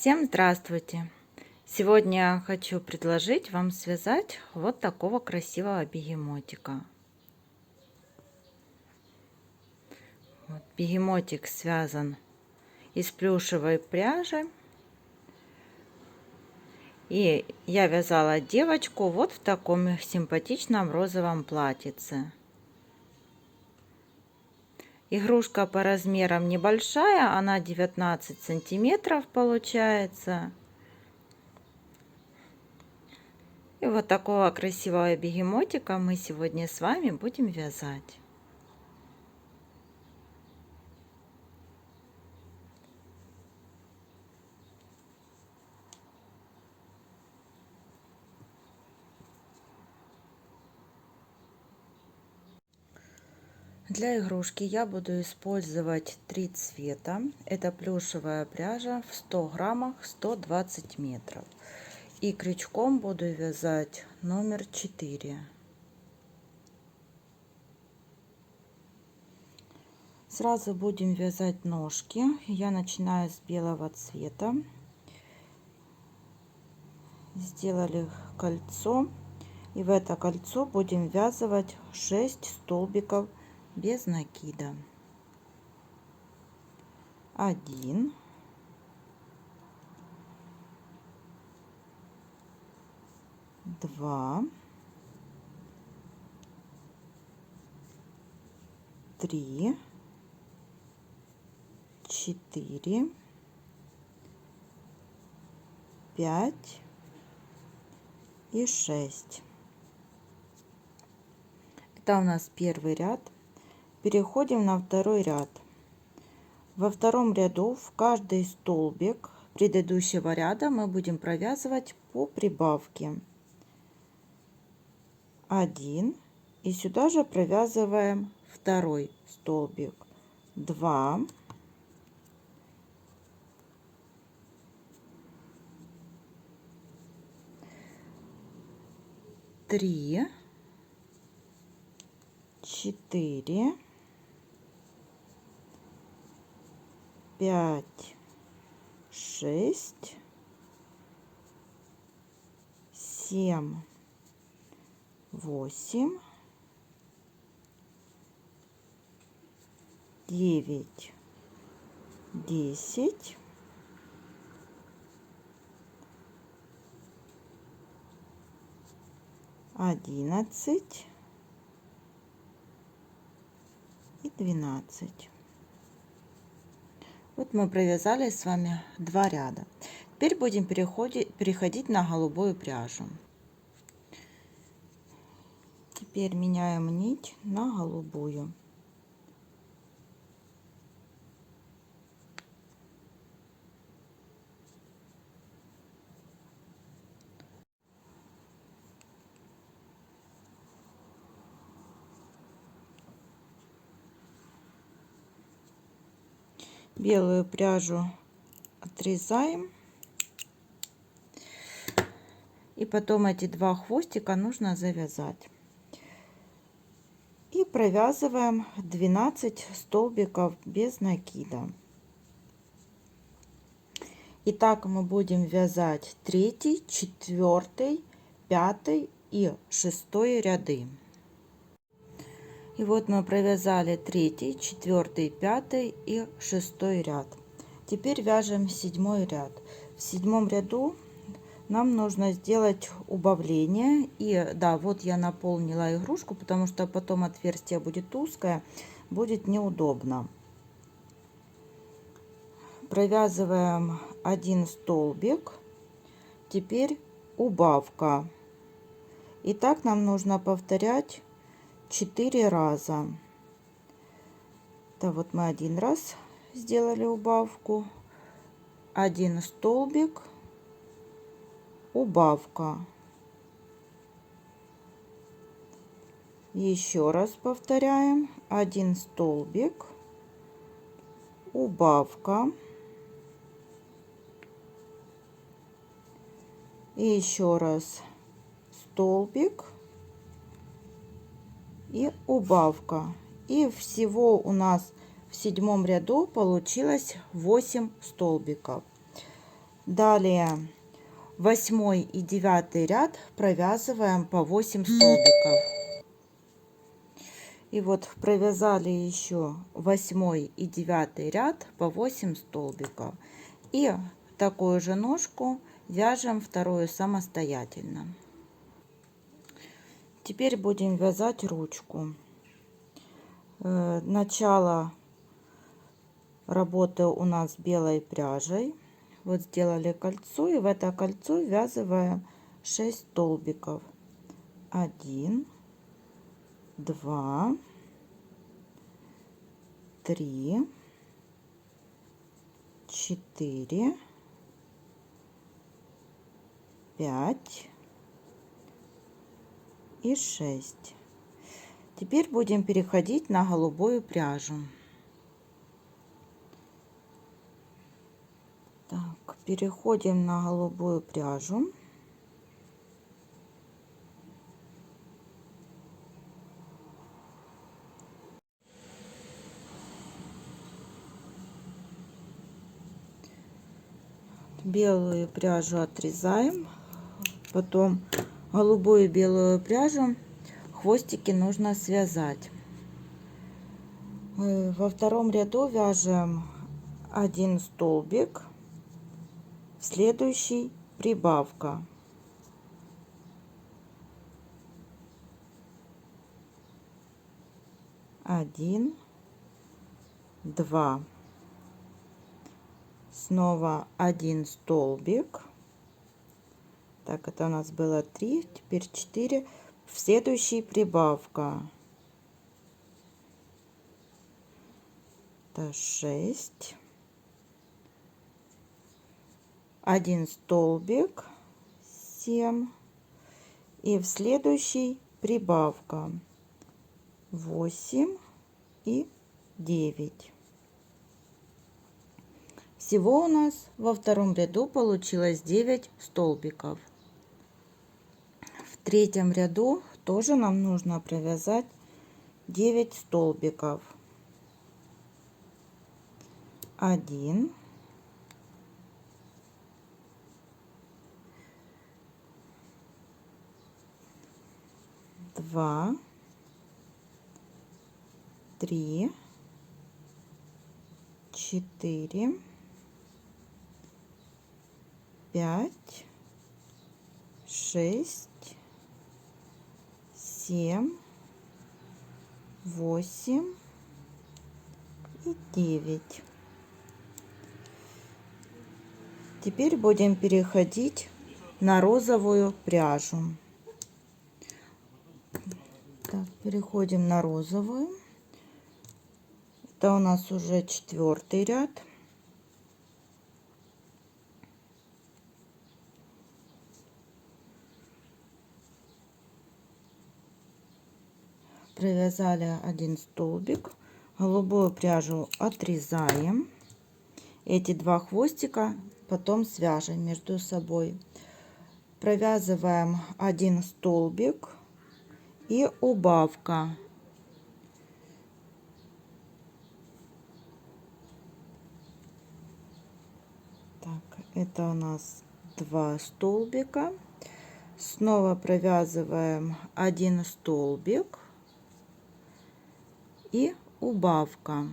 Всем здравствуйте! Сегодня я хочу предложить вам связать вот такого красивого бегемотика. Бегемотик связан из плюшевой пряжи. И я вязала девочку вот в таком симпатичном розовом платьице. Игрушка по размерам небольшая, она 19 сантиметров получается. И вот такого красивого бегемотика мы сегодня с вами будем вязать. Для игрушки я буду использовать 3 цвета. Это плюшевая пряжа в 100 граммах 120 метров. И крючком буду вязать номер 4. Сразу будем вязать ножки. Я начинаю с белого цвета. Сделали кольцо. И в это кольцо будем ввязывать 6 столбиков без накида. 1, 2, 3, 4, 5 и 6. Это у нас первый ряд. Переходим на второй ряд. Во втором ряду в каждый столбик предыдущего ряда мы будем провязывать по прибавке 1, и сюда же провязываем второй столбик 2, 3, 4, 5, 6, 7, 8, 9, 10, 11 и 12. Вот мы провязали с вами 2 ряда. Теперь будем переходить на голубую пряжу. Теперь меняем нить на голубую. Белую пряжу отрезаем. И потом эти 2 хвостика нужно завязать. И провязываем 12 столбиков без накида. Итак, мы будем вязать 3, 4, 5 и 6 ряды. И вот мы провязали 3, 4, 5 и 6 ряд. Теперь вяжем 7 ряд. В 7 ряду нам нужно сделать убавление. И да, вот я наполнила игрушку, потому что потом отверстие будет узкое, будет неудобно. Провязываем 1 столбик. Теперь убавка. И так нам нужно повторять 4 раза. Да, вот мы 1 раз сделали убавку, 1 столбик, убавка. Еще раз повторяем: 1 столбик, убавка. И еще раз столбик и убавка. И всего у нас в 7 ряду получилось 8 столбиков. Далее 8 и 9 ряд провязываем по 8 столбиков. И вот провязали еще 8 и 9 ряд по 8 столбиков. И такую же ножку вяжем вторую самостоятельно. Теперь будем вязать ручку. Начало работы у нас белой пряжей. Вот сделали кольцо, и в это кольцо ввязываем 6 столбиков. 1, 2, 3, 4, 5 и 6. Теперь будем переходить на голубую пряжу. Так, переходим на голубую пряжу. Белую пряжу отрезаем, потом голубую и белую пряжу хвостики нужно связать. Во втором ряду вяжем 1 столбик, в следующий прибавка. 1, 2, снова 1 столбик. Так, это у нас было 3, теперь 4, в следующий прибавка. Это 6, 1 столбик, 7, и в следующий прибавка 8 и 9. Всего у нас во втором ряду получилось 9 столбиков. В третьем ряду тоже нам нужно провязать 9 столбиков. 1, 2, 3, 4, 5, 6, 7, 8 и 9. Теперь будем переходить на розовую пряжу. Так, переходим на розовую. Это у нас уже 4-й ряд. Провязали 1 столбик, голубую пряжу отрезаем. Эти 2 хвостика потом свяжем между собой. Провязываем 1 столбик и убавка. Так, это у нас 2 столбика. Снова провязываем 1 столбик и убавка.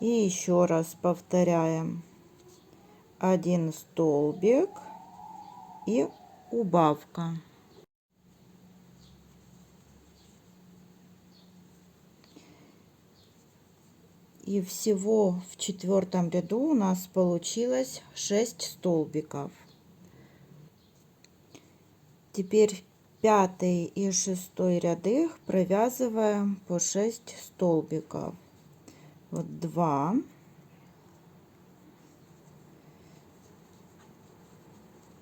И еще раз повторяем: 1 столбик и убавка. И всего в 4-м ряду у нас получилось 6 столбиков. Теперь 5-й и 6-й ряды провязываем по 6 столбиков. Вот 2,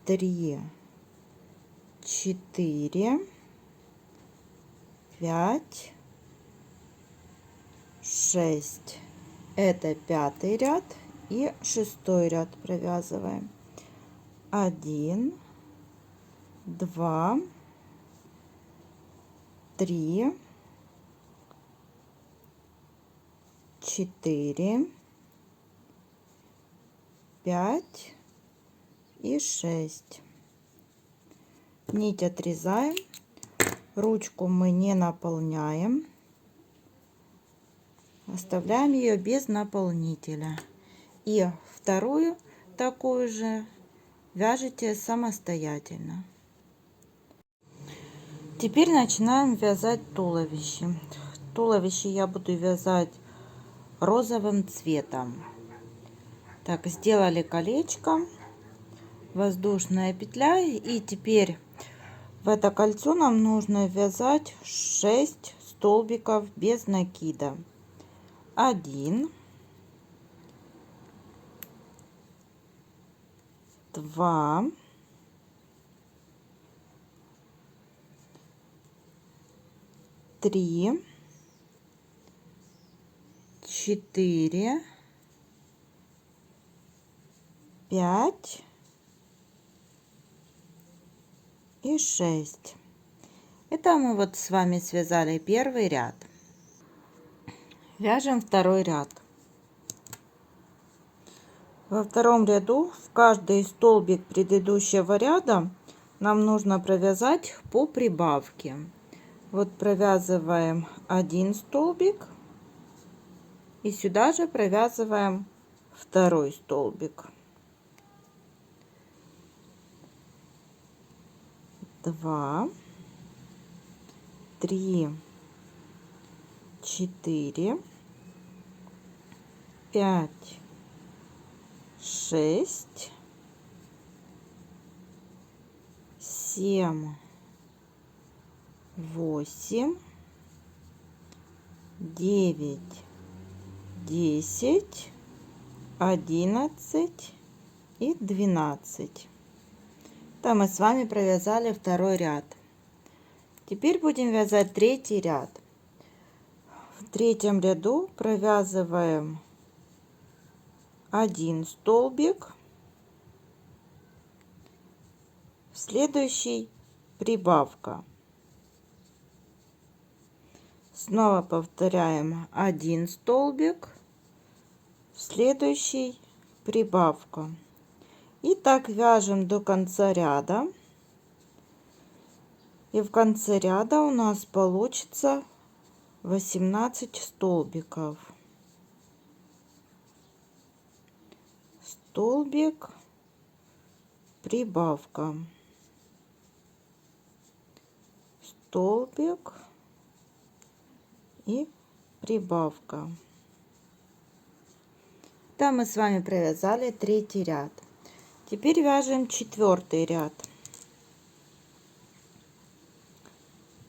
3, 4, 5, 6. Это 5-й ряд и 6-й ряд провязываем. 1, 2, 3, 4, 5 и 6. Нить отрезаем, ручку мы не наполняем, оставляем ее без наполнителя. И вторую такую же вяжите самостоятельно. Теперь начинаем вязать туловище. Туловище я буду вязать розовым цветом. Так, сделали колечко, воздушная петля, и теперь в это кольцо нам нужно вязать 6 столбиков без накида. 1, 2, 3, 4, 5 и 6. Это мы вот с вами связали первый ряд. Вяжем второй ряд. Во втором ряду в каждый столбик предыдущего ряда нам нужно провязать по прибавке. Вот провязываем один столбик и сюда же провязываем второй столбик. 2, 3, 4, 5, 6, 7, 8, 9, 10, 11 и 12. Там мы с вами провязали второй ряд. Теперь будем вязать третий ряд. В третьем ряду провязываем один столбик, в следующий прибавка. Снова повторяем один столбик, в следующий прибавка. И так вяжем до конца ряда. И в конце ряда у нас получится 18 столбиков. Столбик, прибавка, столбик и прибавка. Там мы с вами провязали третий ряд. Теперь вяжем четвертый ряд.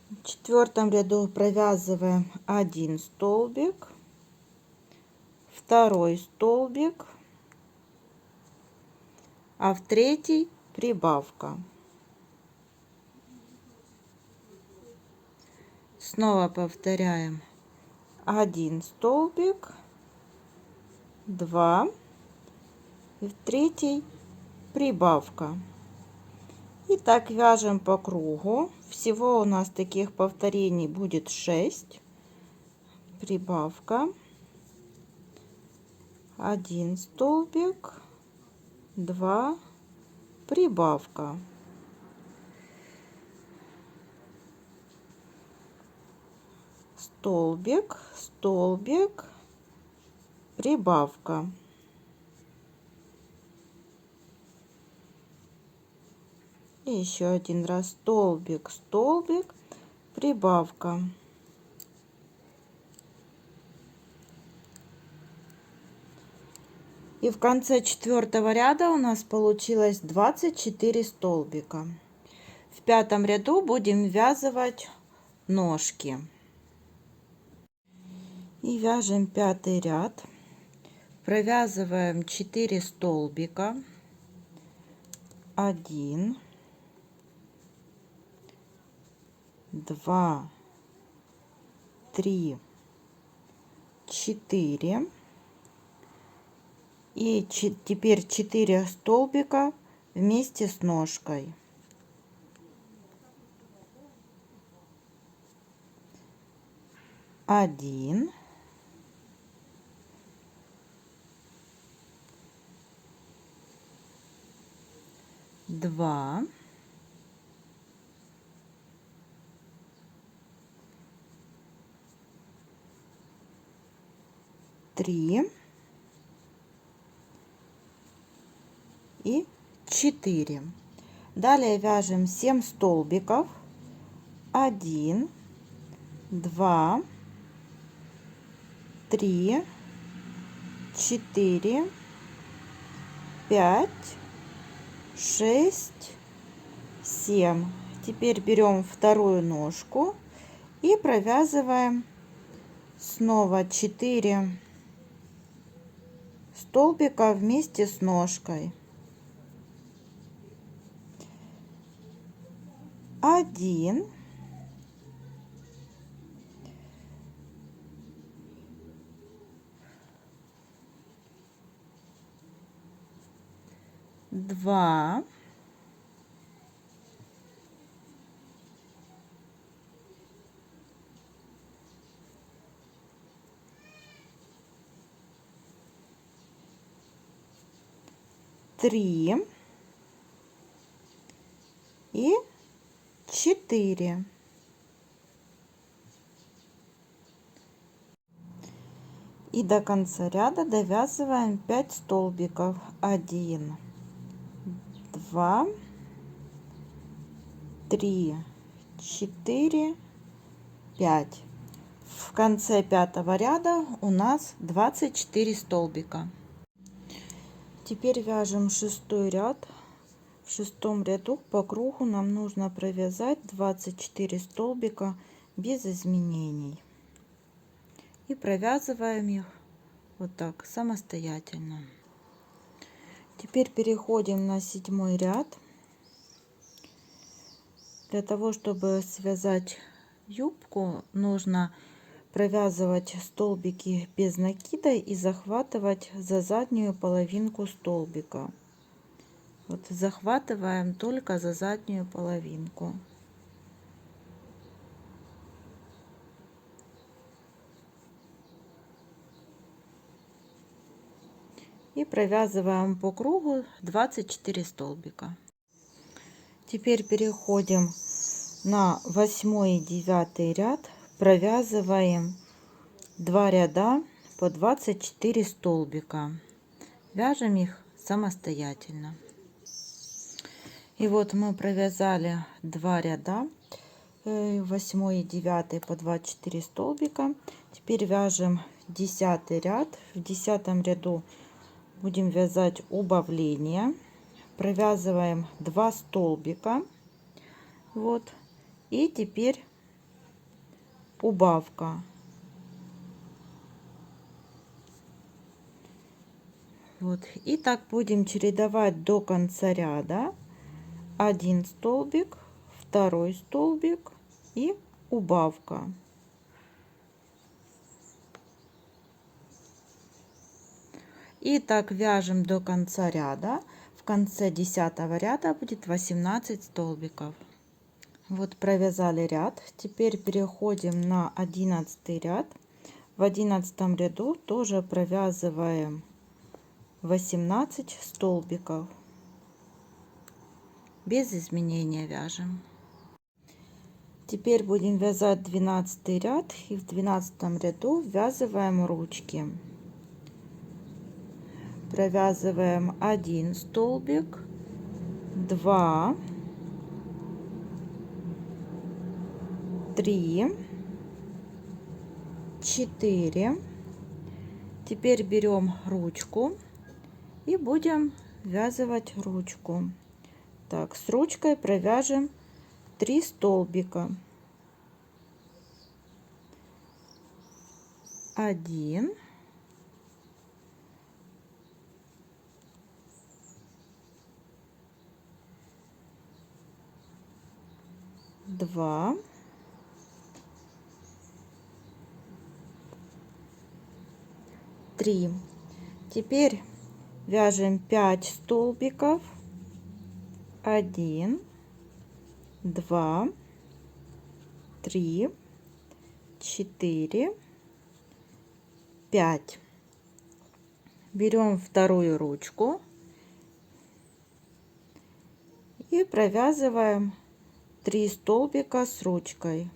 В четвертом ряду провязываем один столбик, второй столбик, а в третий прибавка. Снова повторяем один столбик, 2 и в третий прибавка. И так вяжем по кругу. Всего у нас таких повторений будет 6. Прибавка, один столбик, 2, прибавка. Столбик, столбик, прибавка. И еще один раз столбик, столбик, прибавка. И в конце четвертого ряда у нас получилось 24 столбика. В пятом ряду будем ввязывать ножки. И вяжем пятый ряд. Провязываем 4 столбика. 1, 2, 3, 4. И теперь 4 столбика вместе с ножкой. 1, 2, 3 и 4. Далее вяжем 7 столбиков. 1, 2, 3, 4, 5, 6, 7. Теперь берем вторую ножку и провязываем снова 4 столбика вместе с ножкой. 1, 2, 3 и 4. И до конца ряда довязываем 5 столбиков. 1, 2, 3, 4, 5. В конце 5-го ряда у нас 24 столбика. Теперь вяжем 6-й ряд. В 6-м ряду по кругу нам нужно провязать 24 столбика без изменений. И провязываем их вот так самостоятельно. Теперь переходим на 7-й ряд. Для того, чтобы связать юбку, нужно провязывать столбики без накида и захватывать за заднюю половинку столбика. Вот захватываем только за заднюю половинку. И провязываем по кругу 24 столбика. Теперь переходим на 8 и 9 ряд. Провязываем 2 ряда по 24 столбика. Вяжем их самостоятельно. И вот мы провязали 2 ряда, 8 и 9 по 24 столбика. Теперь вяжем 10 ряд. В 10 ряду будем вязать убавление. Провязываем 2 столбика. Вот. И теперь убавка. Вот. И так будем чередовать до конца ряда. 1 столбик, 2 столбик и убавка. И так вяжем до конца ряда. В конце 10 ряда будет 18 столбиков. Вот провязали ряд. Теперь переходим на 11 ряд. В 11 ряду тоже провязываем 18 столбиков. Без изменения вяжем. Теперь будем вязать 12 ряд. И в 12 ряду ввязываем ручки. Провязываем 1 столбик, 2, 3, 4. Теперь берем ручку и будем ввязывать ручку. Так, с ручкой провяжем 3 столбика. 1, 2, 3. Теперь вяжем 5 столбиков. 1, 2, 3, 4, 5. Берем вторую ручку И провязываем 3 столбика с ручкой.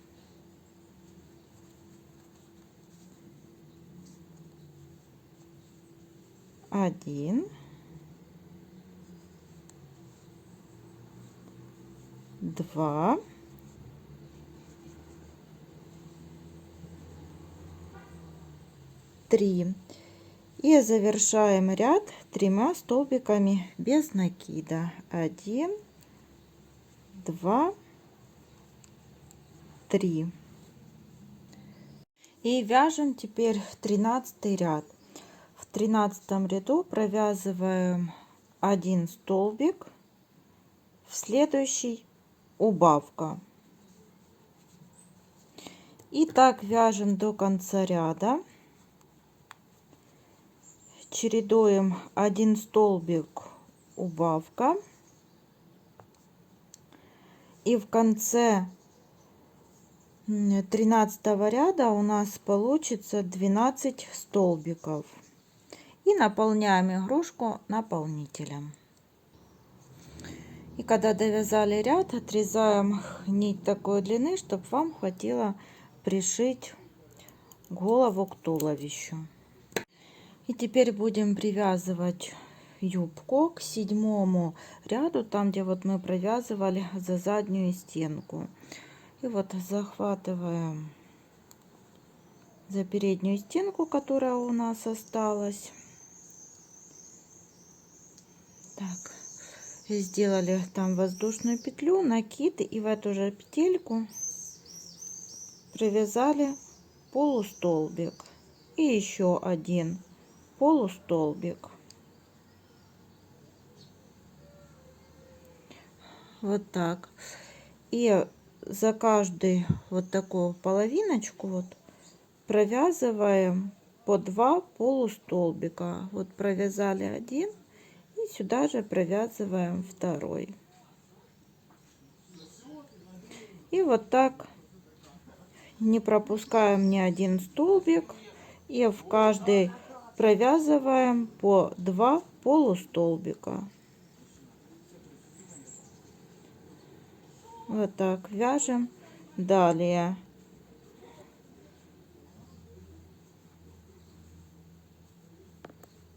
1, 2, 3. И завершаем ряд 3 столбиками без накида. 1, 2, 3. И вяжем теперь 13 ряд. В 13 ряду провязываем 1 столбик, в следующий убавка. И так вяжем до конца ряда. Чередуем 1 столбик, убавка. И в конце 13 ряда у нас получится 12 столбиков. И наполняем игрушку наполнителем. И когда довязали ряд, отрезаем нить такой длины, чтобы вам хватило пришить голову к туловищу. И теперь будем привязывать юбку к 7 ряду, там где вот мы провязывали за заднюю стенку. И вот захватываем за переднюю стенку, которая у нас осталась. Так, сделали там воздушную петлю, накид, и в эту же петельку привязали полустолбик и еще 1 полустолбик. Вот так. И за каждый вот такую половиночку вот провязываем по 2 полустолбика. Вот провязали 1 и сюда же провязываем 2. И вот так не пропускаем ни один столбик, и в каждый провязываем по 2 полустолбика. Вот так вяжем далее.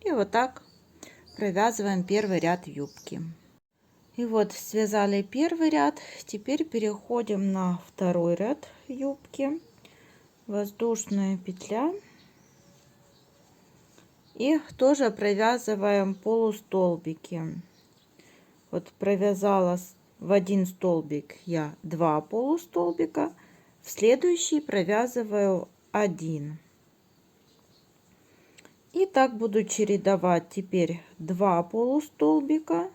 И вот так провязываем первый ряд юбки. И вот связали первый ряд. Теперь переходим на второй ряд юбки. Воздушная петля. И тоже провязываем полустолбики. Вот провязала в 1 столбик я 2 полустолбика, в следующий провязываю 1. И так буду чередовать теперь 2 полустолбика,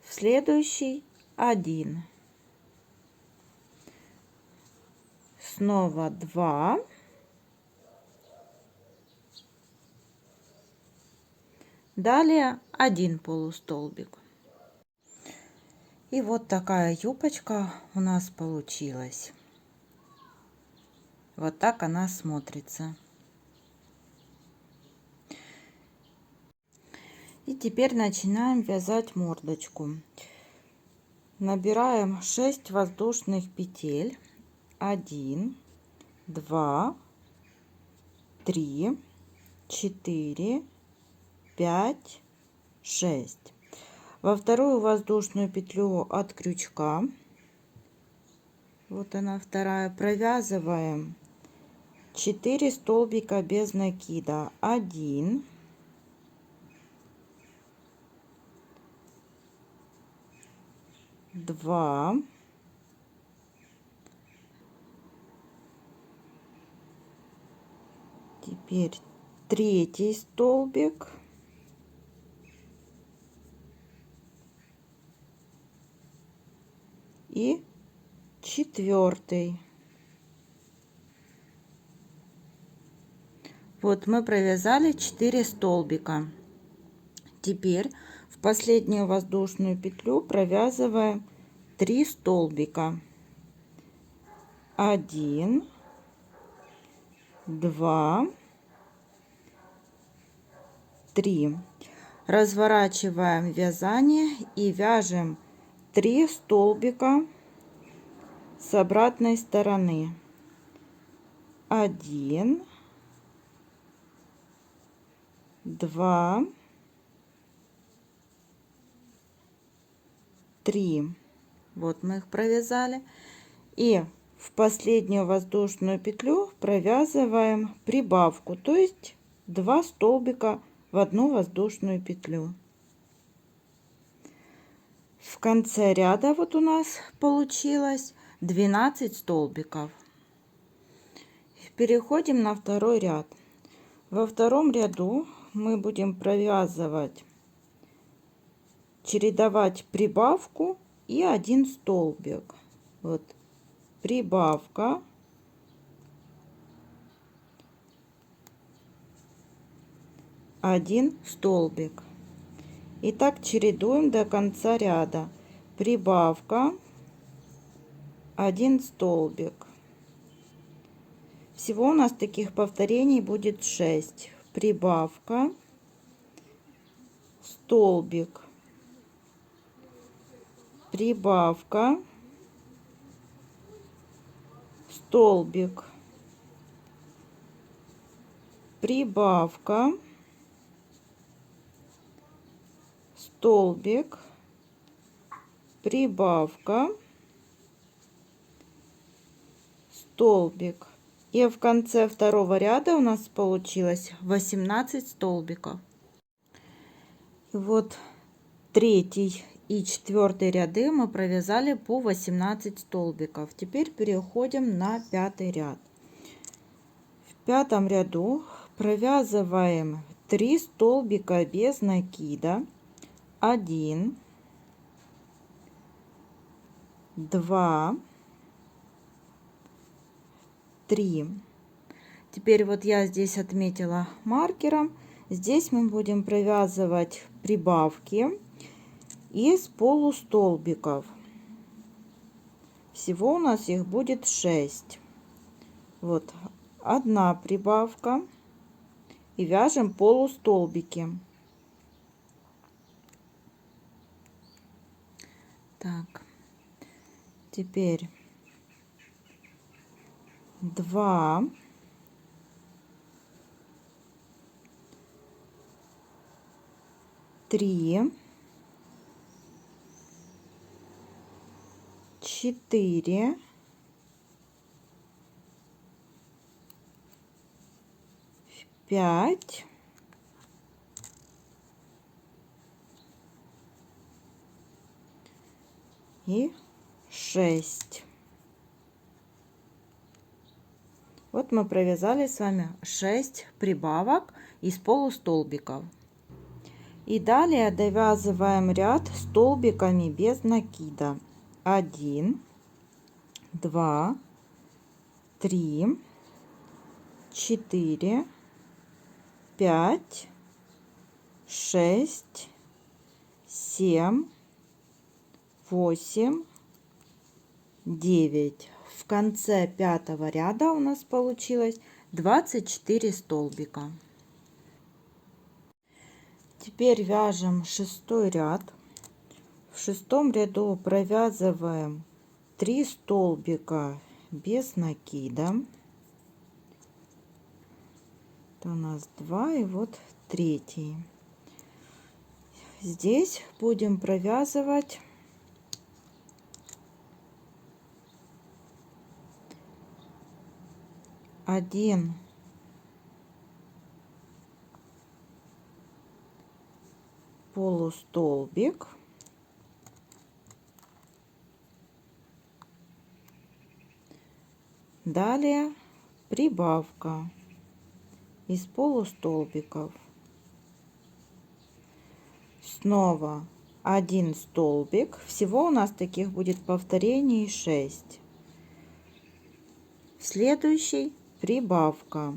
в следующий 1. Снова 2. Далее 1 полустолбик. И вот такая юбочка у нас получилась. Вот так она смотрится. И теперь начинаем вязать мордочку. Набираем 6 воздушных петель. 1, 2, 3, 4, 5, 6. Во вторую воздушную петлю от крючка, вот она вторая, провязываем 4 столбика без накида. 1, 2, 3 столбик, и 4. Вот мы провязали 4 столбика. Теперь в последнюю воздушную петлю провязываем 3 столбика. 1, 2, 3. разворачиваем вязание и вяжем 3 столбика с обратной стороны. 1, 2, 3. Вот мы их провязали. И в последнюю воздушную петлю провязываем прибавку, то есть 2 столбика в одну воздушную петлю. В конце ряда вот у нас получилось 12 столбиков. Переходим на второй ряд. Во втором ряду мы будем провязывать, чередовать прибавку и 1 столбик. Вот прибавка, один столбик. И так чередуем до конца ряда. Прибавка, 1 столбик. Всего у нас таких повторений будет 6. Прибавка, столбик, прибавка, столбик, прибавка, столбик, прибавка, столбик. И в конце второго ряда у нас получилось 18 столбиков. И вот третий и четвертый ряды мы провязали по 18 столбиков. Теперь переходим на пятый ряд. В пятом ряду провязываем 3 столбика без накида. 1, 2, 3. Теперь вот я здесь отметила маркером. Здесь мы будем провязывать прибавки из полустолбиков. Всего у нас их будет 6. Вот 1 прибавка и вяжем полустолбики. Так, теперь 2, 3, 4, 5, 6. Вот мы провязали с вами 6 прибавок из полустолбиков. И далее довязываем ряд столбиками без накида. 1, 2, 3, 4, 5, 6, 7, 8, 9. В конце пятого ряда у нас получилось 24 столбика. Теперь вяжем шестой ряд. В шестом ряду провязываем 3 столбика без накида. Это у нас 2 и вот третий. Здесь будем провязывать один полустолбик, далее прибавка из полустолбиков, снова 1 столбик. Всего у нас таких будет повторений 6. В следующий прибавка,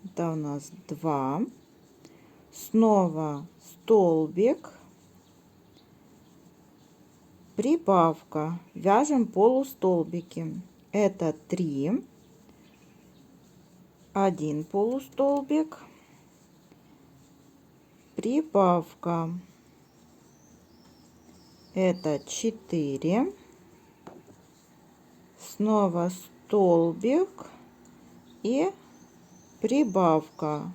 это у нас 2, снова столбик, прибавка, вяжем полустолбики, это 3, 1 полустолбик, прибавка, это 4, снова столбик и прибавка,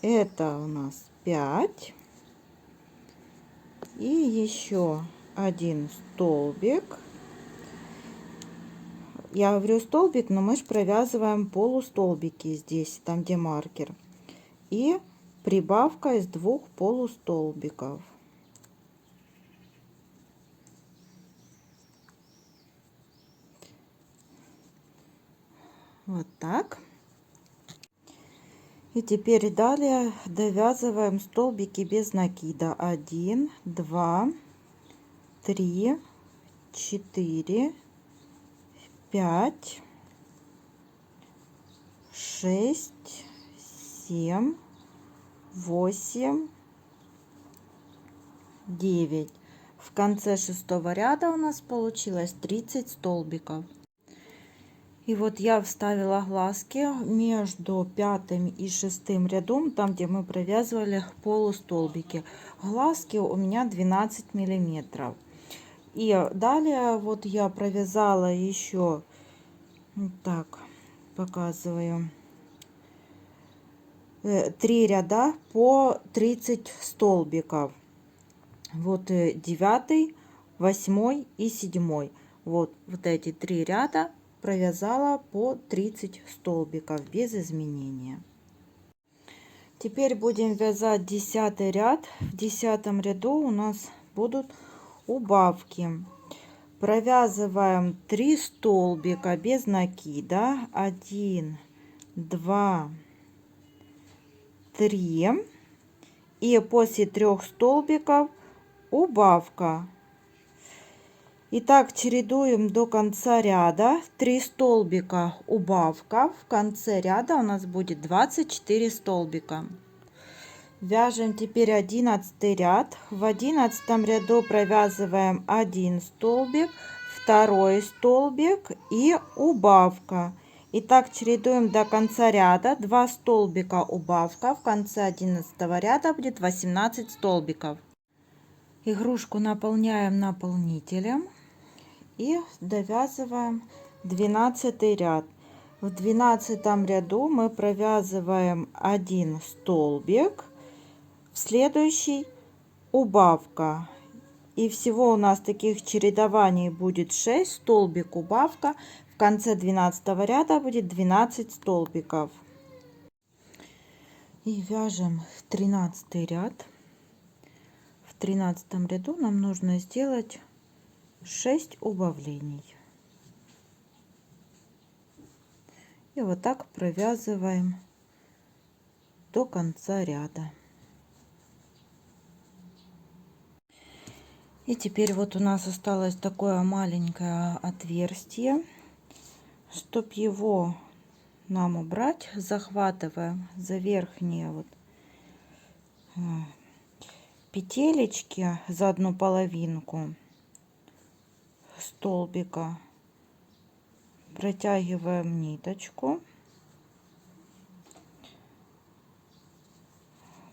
это у нас 5, и еще один столбик. Я говорю столбик, но мы же провязываем полустолбики здесь, там где маркер, и прибавка из 2 полустолбиков. Вот так. И теперь далее довязываем столбики без накида. 1, 2, 3, 4, 5, 6, 7, 8, 9. В конце 6-го ряда у нас получилось 30 столбиков. И вот я вставила глазки между 5-м и 6-м рядом, там где мы провязывали полустолбики. Глазки у меня 12 миллиметров. И далее вот я провязала еще, вот так показываю, 3 ряда по 30 столбиков. Вот 9, 8 и 7. Вот эти 3 ряда провязала по 30 столбиков без изменения. Теперь будем вязать 10 ряд. В 10 ряду у нас будут убавки. Провязываем 3 столбика без накида. 1, 2, 3. И после 3 столбиков убавка. И так чередуем до конца ряда. 3 столбика убавка. В конце ряда у нас будет 24 столбика. Вяжем теперь 11 ряд. В 11 ряду провязываем 1 столбик, 2 столбик и убавка. И так чередуем до конца ряда. 2 столбика убавка. В конце 11 ряда будет 18 столбиков. Игрушку наполняем наполнителем и довязываем 12 ряд. В 12 ряду мы провязываем 1 столбик, в следующий убавка. И всего у нас таких чередований будет 6 столбик убавка. В конце 12 ряда будет 12 столбиков. И вяжем 13 ряд. В 13 ряду нам нужно сделать 6 убавлений. И вот так провязываем до конца ряда. И теперь вот у нас осталось такое маленькое отверстие. Чтобы его нам убрать, захватываем за верхние вот петелечки, за одну половинку столбика, протягиваем ниточку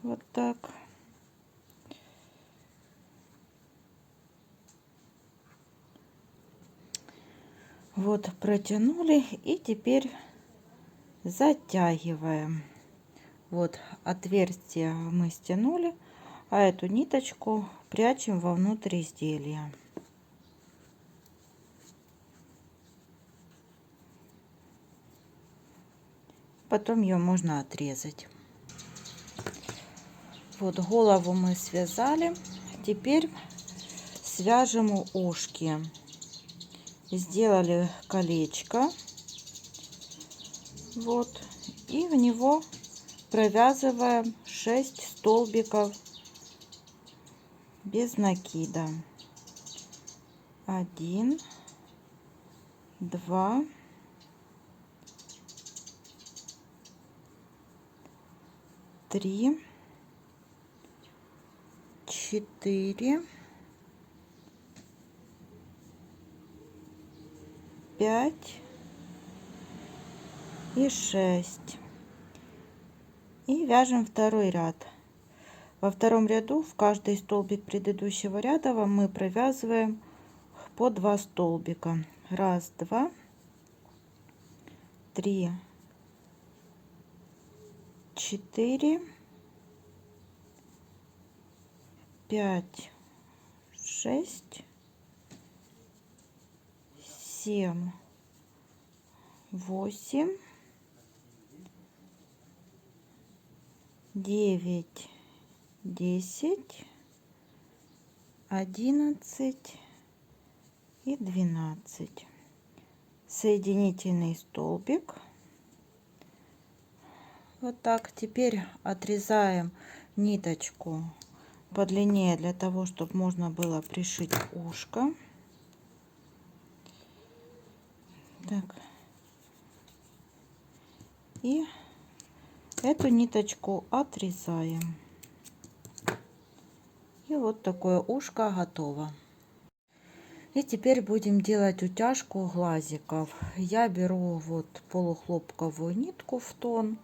вот так. Вот протянули, и теперь затягиваем. Вот отверстие мы стянули, а эту ниточку прячем вовнутрь изделия. Потом ее можно отрезать. Вот голову мы связали. Теперь свяжем ушки. Сделали колечко. Вот. И в него провязываем 6 столбиков без накида. 1, 2, 3, 4, 5 и 6. И вяжем второй ряд. Во втором ряду в каждый столбик предыдущего ряда мы провязываем по 2 столбика. Раз, два, три, 4, 5, 6, 7, 8, 9, 10, 11 и 12. Соединительный столбик. Вот так. Теперь отрезаем ниточку подлиннее для того, чтобы можно было пришить ушко. Так. И эту ниточку отрезаем. И вот такое ушко готово. И теперь будем делать утяжку глазиков. Я беру вот полухлопковую нитку в тон.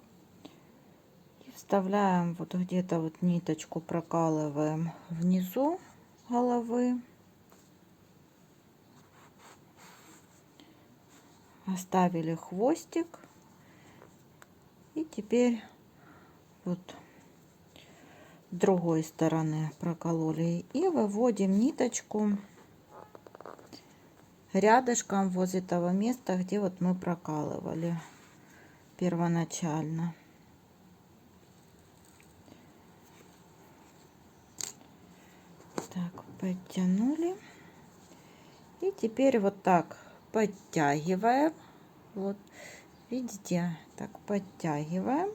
И вставляем вот где-то вот ниточку, прокалываем внизу головы. Оставили хвостик. И теперь вот с другой стороны прокололи. И выводим ниточку рядышком возле того места, где вот мы прокалывали первоначально. Так, подтянули. И теперь вот так подтягиваем. Вот, видите, так подтягиваем.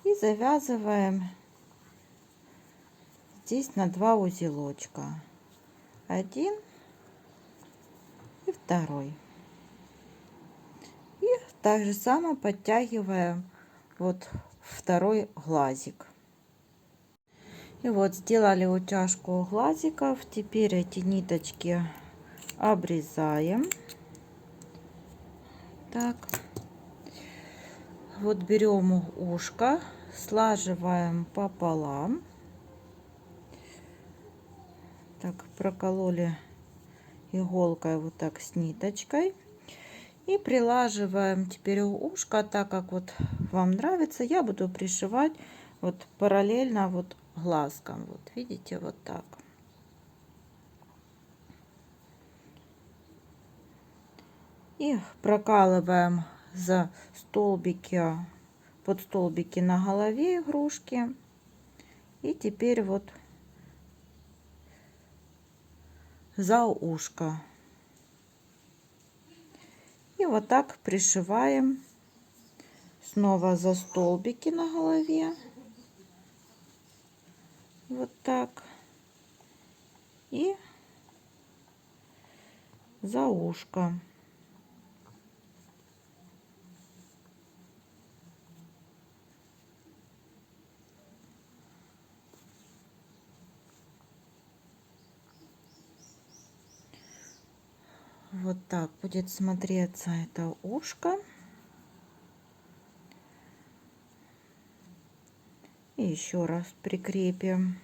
И завязываем здесь на 2 узелочка. Один и второй. И так же само подтягиваем вот второй глазик. И вот сделали утяжку глазиков. Теперь эти ниточки обрезаем. Так. Вот берем ушко, слаживаем пополам. Так, прокололи иголкой вот так с ниточкой. И прилаживаем теперь ушко так, как вот вам нравится. Я буду пришивать вот параллельно вот глазкам. Вот видите, вот так. И прокалываем за столбики, под столбики на голове игрушки. И теперь вот за ушко. И вот так пришиваем снова за столбики на голове. Вот так. И за ушко. Вот так будет смотреться это ушко. И еще раз прикрепим.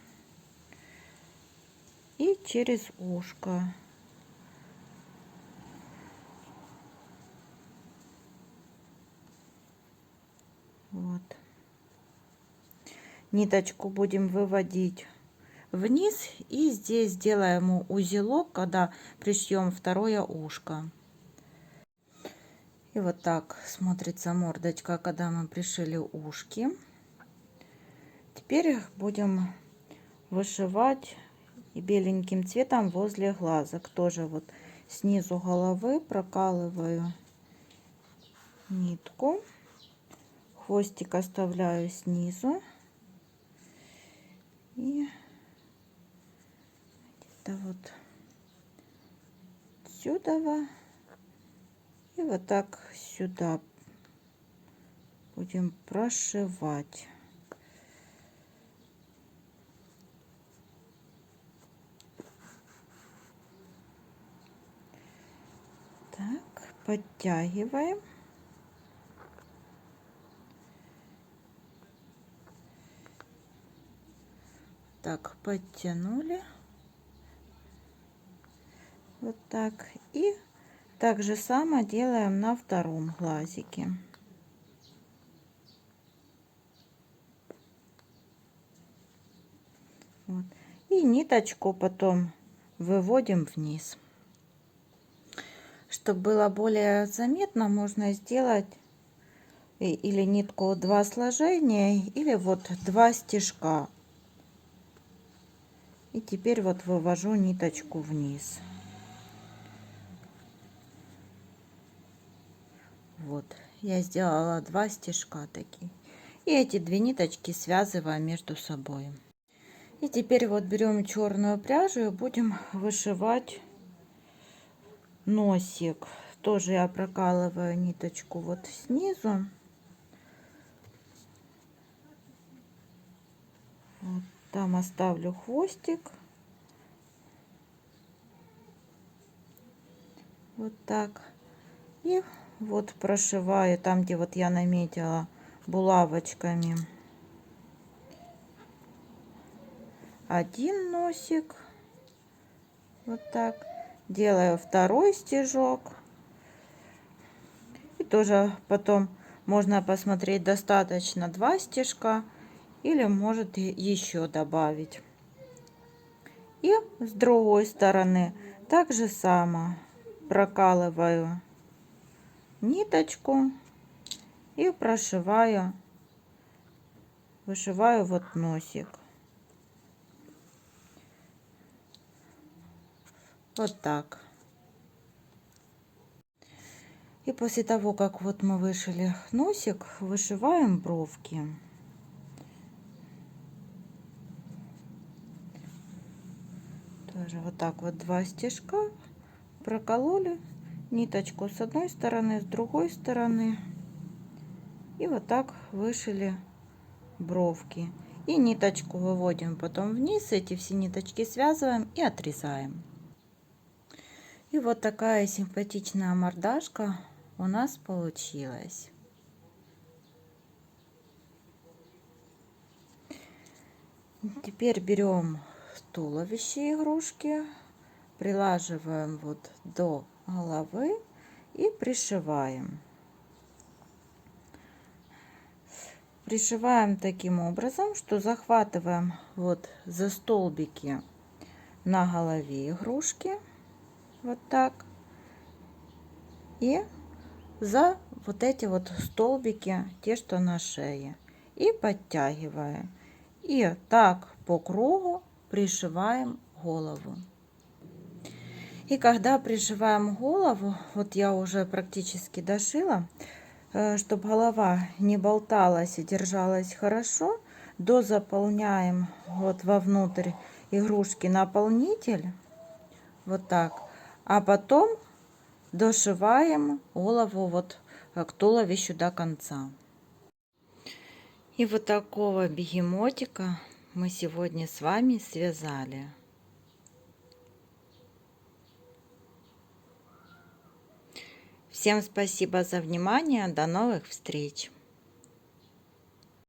И через ушко. Вот. Ниточку будем выводить вниз. И здесь делаем узелок, когда пришьем второе ушко. И вот так смотрится мордочка, когда мы пришили ушки. Теперь будем вышивать и беленьким цветом возле глазок. Тоже вот снизу головы прокалываю нитку. Хвостик оставляю снизу. И где-то вот сюда. И вот так сюда будем прошивать. Так, подтягиваем. так подтянули. Вот так. И так же само делаем на втором глазике. Вот. И ниточку потом выводим вниз. Чтобы было более заметно, можно сделать или нитку 2 сложения, или вот 2 стежка. И теперь вот вывожу ниточку вниз. Вот, я сделала 2 стежка такие. И эти 2 ниточки связываем между собой. И теперь вот берем черную пряжу и будем вышивать носик. Тоже я прокалываю ниточку вот снизу. Вот, там оставлю хвостик. Вот так. И вот прошиваю там, где вот я наметила булавочками один носик. Вот так. Делаю второй стежок. И тоже потом можно посмотреть, достаточно 2 стежка или может еще добавить. И с другой стороны так же само прокалываю ниточку и прошиваю, вышиваю вот носик. Вот так. И после того, как вот мы вышили носик, вышиваем бровки. Тоже вот так вот 2 стежка прокололи ниточку с одной стороны, с другой стороны. И вот так вышили бровки. И ниточку выводим потом вниз, эти все ниточки связываем и отрезаем. И вот такая симпатичная мордашка у нас получилась. Теперь берем туловище игрушки, прилаживаем вот до головы и пришиваем. Пришиваем таким образом, что захватываем вот за столбики на голове игрушки, вот так, и за вот эти вот столбики, те, что на шее, и подтягиваем. И так по кругу пришиваем голову. И когда пришиваем голову, вот я уже практически дошила, чтобы голова не болталась и держалась хорошо, дозаполняем вот вовнутрь игрушки наполнитель, вот так, а потом дошиваем голову вот к туловищу до конца. И вот такого бегемотика мы сегодня с вами связали. Всем спасибо за внимание. До новых встреч!